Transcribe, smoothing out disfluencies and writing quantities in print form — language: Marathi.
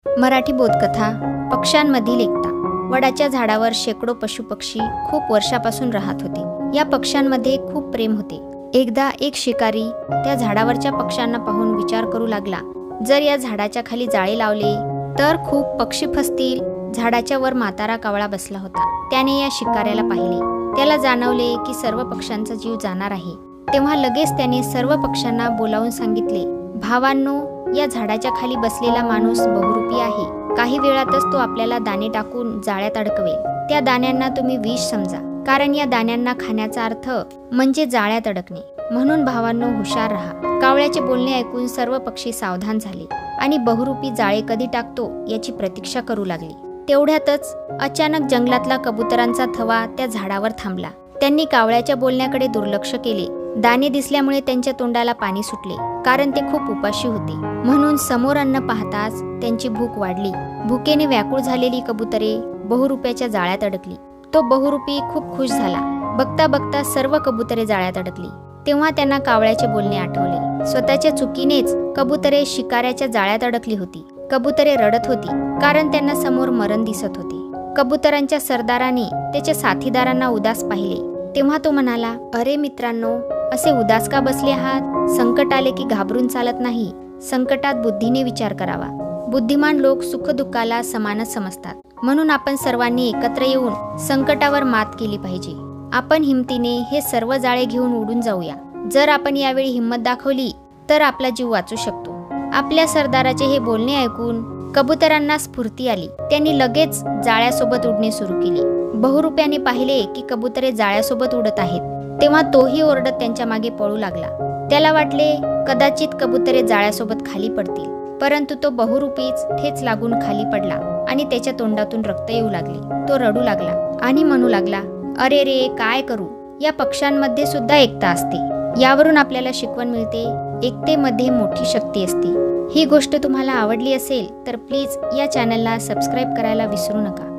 मराठी बोधकथा पक्ष्यांमधील एकता। वडाच्या झाडावर शेकडो पशुपक्षी खूप वर्षापासून राहत होते। या पक्ष्यांमध्ये खूप प्रेम होते। एकदा एक शिकारी त्या झाडावरच्या पक्ष्यांना पाहून विचार करू लागला, जर या झाडाच्या खाली जाळे लावले तर खूप पक्षी फसतील। झाडाच्या वर म्हातारा कावळा बसला होता। त्याने या शिकाऱ्याला पाहिले। त्याला जाणवले की सर्व पक्ष्यांचा जीव जाणार आहे। तेव्हा लगेच त्याने सर्व पक्ष्यांना बोलावून सांगितले, भावांनो, या झाडाच्या खाली बसलेला माणूस बहुरूपी आहे। काही वेळातच तो आपल्याला दाणे टाकून जाळ्यात अडकवेल। त्या दाण्यांना तुम्ही विष समजा, कारण या दाण्यांना खाण्याचा अर्थ म्हणजे जाळ्यात अडकणे। म्हणून भावांनो, हुशार राहा। कावळ्याचे बोलणे ऐकून सर्व पक्षी सावधान झाले आणि बहुरूपी जाळे कधी टाकतो याची प्रतीक्षा करू लागले। तेवढ्यातच अचानक जंगलातला कबुतरांचा थवा त्या झाडावर थांबला। त्यांनी कावळ्याच्या बोलण्याकडे दुर्लक्ष केले। दाणे दिसल्यामुळे त्यांच्या तोंडाला पाणी सुटले, कारण ते खूप उपाशी होते। म्हणून समोर अन्न पाहताच त्यांची भूक वाढली। भुकेने व्याकुळ झालेली कबुतरे बहुरूप्याच्या जाळ्यात अडकली। तो बहुरूपी खूप खुश झाला। बघता बघता सर्व कबुतरे जाळ्यात अडकली। तेव्हा त्यांना कावळ्याचे बोलणे आठवले। स्वतःच्या चुकीनेच कबुतरे शिकाऱ्याच्या जाळ्यात अडकली होती। कबुतरे रडत होती, कारण त्यांना समोर मरण दिसत होते। कबुतरांच्या सरदाराने त्याच्या साथीदारांना उदास पाहिले। तेव्हा तो म्हणाला, अरे मित्रांनो, असे उदास का बसले आहात? संकट आले की घाबरून चालत नाही। संकटात बुद्धीने विचार करावा। बुद्धिमान लोक सुखदुःखाला समानच समजतात। म्हणून आपण सर्वांनी एकत्र येऊन संकटावर मात केली पाहिजे। आपण हिमतीने हे सर्व जाळे घेऊन उडून जाऊया। जर आपण यावेळी हिंमत दाखवली तर आपला जीव वाचू शकतो। आपल्या सरदाराचे हे बोलणे ऐकून कबुतरांना स्फूर्ती आली। त्यांनी लगेच जाळ्यासोबत उडणे सुरू केले। बहुरूप्याने पाहिले की कबुतरे जाळ्यासोबत उडत आहेत। तेव्हा तोही ओरडत त्यांच्या मागे पळू लागला। त्याला वाटले कदाचित कबुतरे जाळ्यासोबत खाली पडतील, परंतु तो बहुरूपीच ठेच लागून खाली पडला आणि त्याच्या तोंडातून रक्त येऊ लागले। तो रडू लागला आणि म्हणू लागला, अरे रे, काय करू? या पक्ष्यांमध्ये सुद्धा एकता असते। यावरून आपल्याला शिकवण मिळते, एकतेमध्ये मोठी शक्ती असते। ही गोष्ट तुम्हाला आवडली असेल तर प्लीज या चॅनलला सबस्क्राईब करायला विसरू नका।